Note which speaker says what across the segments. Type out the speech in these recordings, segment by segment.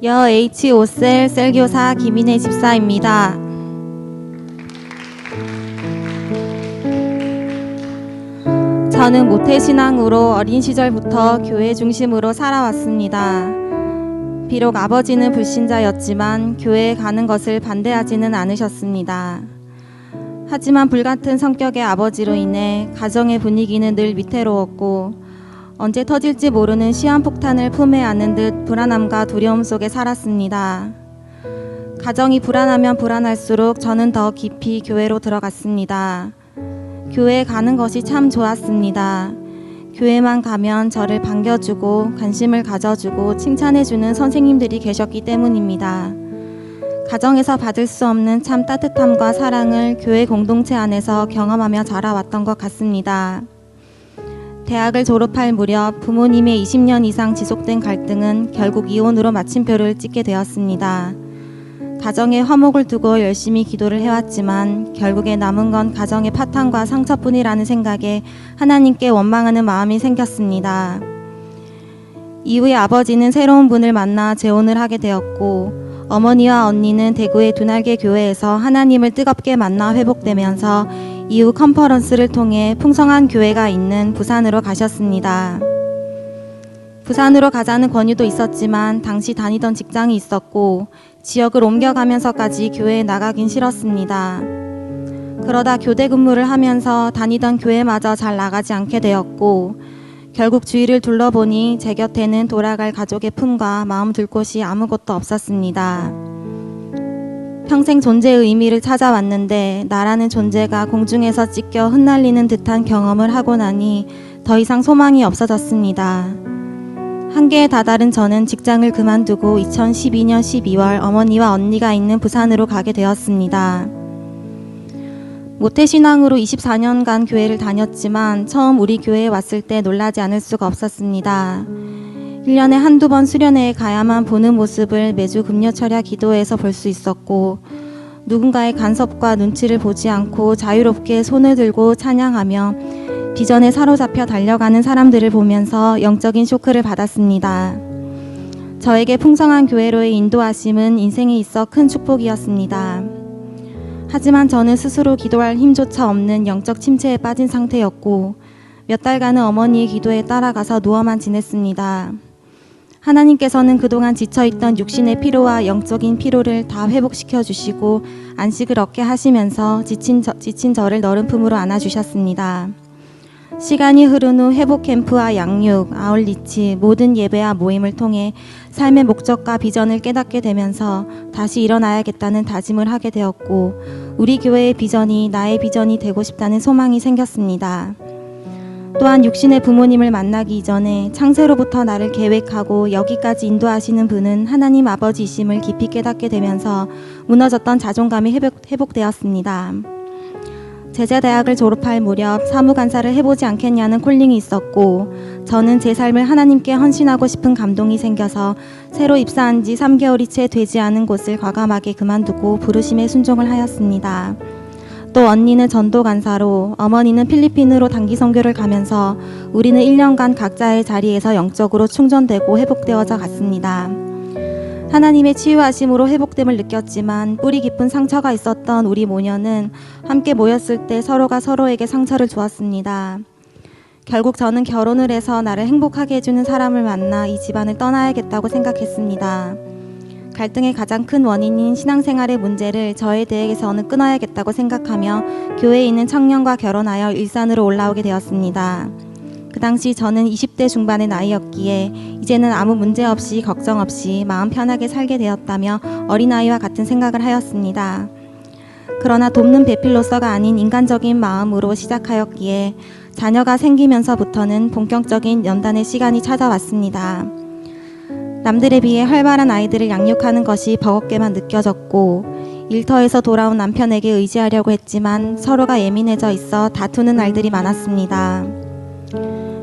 Speaker 1: 여 H5셀 셀교사 김인혜 집사입니다. 저는 모태신앙으로 어린 시절부터 교회 중심으로 살아왔습니다. 비록 아버지는 불신자였지만 교회에 가는 것을 반대하지는 않으셨습니다. 하지만 불같은 성격의 아버지로 인해 가정의 분위기는 늘 위태로웠고 언제 터질지 모르는 시한폭탄을 품에 안은 듯 불안함과 두려움 속에 살았습니다. 가정이 불안하면 불안할수록 저는 더 깊이 교회로 들어갔습니다. 교회에 가는 것이 참 좋았습니다. 교회만 가면 저를 반겨주고 관심을 가져주고 칭찬해주는 선생님들이 계셨기 때문입니다. 가정에서 받을 수 없는 참 따뜻함과 사랑을 교회 공동체 안에서 경험하며 자라왔던 것 같습니다. 대학을 졸업할 무렵 부모님의 20년 이상 지속된 갈등은 결국 이혼으로 마침표를 찍게 되었습니다. 가정에 화목을 두고 열심히 기도를 해왔지만 결국에 남은 건 가정의 파탄과 상처뿐이라는 생각에 하나님께 원망하는 마음이 생겼습니다. 이후에 아버지는 새로운 분을 만나 재혼을 하게 되었고 어머니와 언니는 대구의 두날개 교회에서 하나님을 뜨겁게 만나 회복되면서 이후 컨퍼런스를 통해 풍성한 교회가 있는 부산으로 가셨습니다. 부산으로 가자는 권유도 있었지만 당시 다니던 직장이 있었고 지역을 옮겨가면서까지 교회에 나가긴 싫었습니다. 그러다 교대 근무를 하면서 다니던 교회마저 잘 나가지 않게 되었고 결국 주위를 둘러보니 제 곁에는 돌아갈 가족의 품과 마음 둘 곳이 아무것도 없었습니다. 평생 존재의 의미를 찾아왔는데 나라는 존재가 공중에서 찢겨 흩날리는 듯한 경험을 하고 나니 더 이상 소망이 없어졌습니다. 한계에 다다른 저는 직장을 그만두고 2012년 12월 어머니와 언니가 있는 부산으로 가게 되었습니다. 모태신앙으로 24년간 교회를 다녔지만 처음 우리 교회에 왔을 때 놀라지 않을 수가 없었습니다. 1년에 한두 번 수련회에 가야만 보는 모습을 매주 금요철야 기도회에서 볼 수 있었고 누군가의 간섭과 눈치를 보지 않고 자유롭게 손을 들고 찬양하며 비전에 사로잡혀 달려가는 사람들을 보면서 영적인 쇼크를 받았습니다. 저에게 풍성한 교회로의 인도하심은 인생에 있어 큰 축복이었습니다. 하지만 저는 스스로 기도할 힘조차 없는 영적 침체에 빠진 상태였고 몇 달간은 어머니의 기도에 따라가서 누워만 지냈습니다. 하나님께서는 그동안 지쳐있던 육신의 피로와 영적인 피로를 다 회복시켜 주시고 안식을 얻게 하시면서 지친 저를 너른 품으로 안아주셨습니다. 시간이 흐른 후 회복 캠프와 양육, 아울리치, 모든 예배와 모임을 통해 삶의 목적과 비전을 깨닫게 되면서 다시 일어나야겠다는 다짐을 하게 되었고 우리 교회의 비전이 나의 비전이 되고 싶다는 소망이 생겼습니다. 또한 육신의 부모님을 만나기 이전에 창세로부터 나를 계획하고 여기까지 인도하시는 분은 하나님 아버지이심을 깊이 깨닫게 되면서 무너졌던 자존감이 회복되었습니다. 제자대학을 졸업할 무렵 사무간사를 해보지 않겠냐는 콜링이 있었고 저는 제 삶을 하나님께 헌신하고 싶은 감동이 생겨서 새로 입사한 지 3개월이 채 되지 않은 곳을 과감하게 그만두고 부르심에 순종을 하였습니다. 또 언니는 전도간사로 어머니는 필리핀으로 단기 선교를 가면서 우리는 1년간 각자의 자리에서 영적으로 충전되고 회복되어져 갔습니다. 하나님의 치유하심으로 회복됨을 느꼈지만 뿌리 깊은 상처가 있었던 우리 모녀는 함께 모였을 때 서로가 서로에게 상처를 주었습니다. 결국 저는 결혼을 해서 나를 행복하게 해주는 사람을 만나 이 집안을 떠나야겠다고 생각했습니다. 갈등의 가장 큰 원인인 신앙생활의 문제를 저에 대해서는 끊어야겠다고 생각하며 교회에 있는 청년과 결혼하여 일산으로 올라오게 되었습니다. 그 당시 저는 20대 중반의 나이였기에 이제는 아무 문제 없이 걱정 없이 마음 편하게 살게 되었다며 어린아이와 같은 생각을 하였습니다. 그러나 돕는 배필로서가 아닌 인간적인 마음으로 시작하였기에 자녀가 생기면서부터는 본격적인 연단의 시간이 찾아왔습니다. 남들에 비해 활발한 아이들을 양육하는 것이 버겁게만 느껴졌고 일터에서 돌아온 남편에게 의지하려고 했지만 서로가 예민해져 있어 다투는 날들이 많았습니다.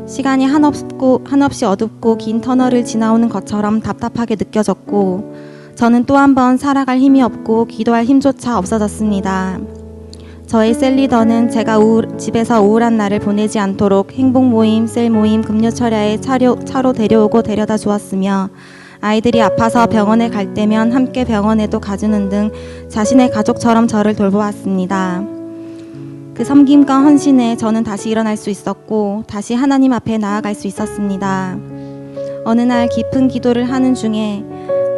Speaker 1: 시간이 한없이 어둡고 긴 터널을 지나오는 것처럼 답답하게 느껴졌고 저는 또 한 번 살아갈 힘이 없고 기도할 힘조차 없어졌습니다. 저의 셀리더는 제가 집에서 우울한 날을 보내지 않도록 행복 모임, 셀 모임, 금요철야에 차로 데려오고 데려다 주었으며 아이들이 아파서 병원에 갈 때면 함께 병원에도 가주는 등 자신의 가족처럼 저를 돌보았습니다. 그 섬김과 헌신에 저는 다시 일어날 수 있었고 다시 하나님 앞에 나아갈 수 있었습니다. 어느 날 깊은 기도를 하는 중에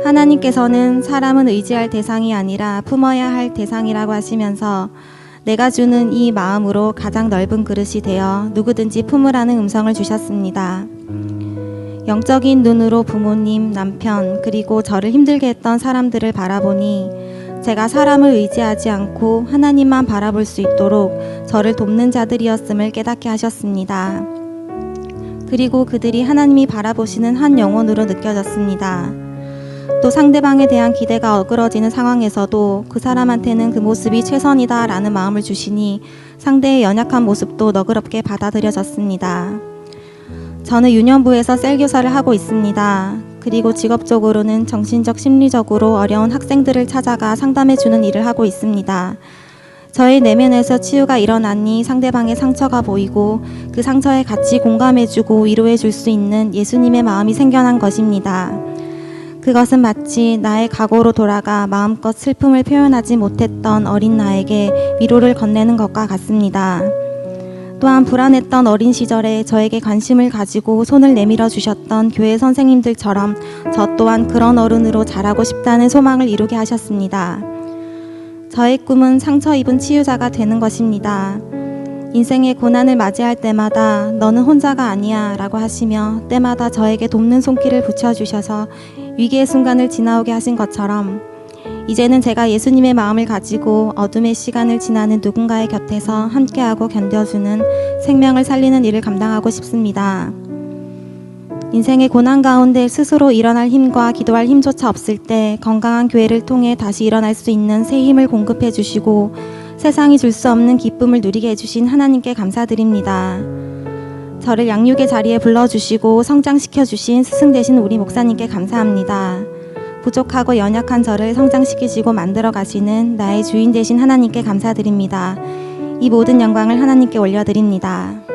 Speaker 1: 하나님께서는 사람은 의지할 대상이 아니라 품어야 할 대상이라고 하시면서 내가 주는 이 마음으로 가장 넓은 그릇이 되어 누구든지 품으라는 음성을 주셨습니다. 영적인 눈으로 부모님, 남편, 그리고 저를 힘들게 했던 사람들을 바라보니 제가 사람을 의지하지 않고 하나님만 바라볼 수 있도록 저를 돕는 자들이었음을 깨닫게 하셨습니다. 그리고 그들이 하나님이 바라보시는 한 영혼으로 느껴졌습니다. 또 상대방에 대한 기대가 어그러지는 상황에서도 그 사람한테는 그 모습이 최선이다 라는 마음을 주시니 상대의 연약한 모습도 너그럽게 받아들여졌습니다. 저는 유년부에서 셀교사를 하고 있습니다. 그리고 직업적으로는 정신적, 심리적으로 어려운 학생들을 찾아가 상담해주는 일을 하고 있습니다. 저의 내면에서 치유가 일어나니 상대방의 상처가 보이고 그 상처에 같이 공감해주고 위로해줄 수 있는 예수님의 마음이 생겨난 것입니다. 그것은 마치 나의 과거로 돌아가 마음껏 슬픔을 표현하지 못했던 어린 나에게 위로를 건네는 것과 같습니다. 또한 불안했던 어린 시절에 저에게 관심을 가지고 손을 내밀어 주셨던 교회 선생님들처럼 저 또한 그런 어른으로 자라고 싶다는 소망을 이루게 하셨습니다. 저의 꿈은 상처 입은 치유자가 되는 것입니다. 인생의 고난을 맞이할 때마다 너는 혼자가 아니야 라고 하시며 때마다 저에게 돕는 손길을 붙여주셔서 위기의 순간을 지나오게 하신 것처럼 이제는 제가 예수님의 마음을 가지고 어둠의 시간을 지나는 누군가의 곁에서 함께하고 견뎌주는 생명을 살리는 일을 감당하고 싶습니다. 인생의 고난 가운데 스스로 일어날 힘과 기도할 힘조차 없을 때 건강한 교회를 통해 다시 일어날 수 있는 새 힘을 공급해 주시고 세상이 줄 수 없는 기쁨을 누리게 해주신 하나님께 감사드립니다. 저를 양육의 자리에 불러주시고 성장시켜 주신 스승 되신 우리 목사님께 감사합니다. 부족하고 연약한 저를 성장시키시고 만들어 가시는 나의 주인 되신 하나님께 감사드립니다. 이 모든 영광을 하나님께 올려드립니다.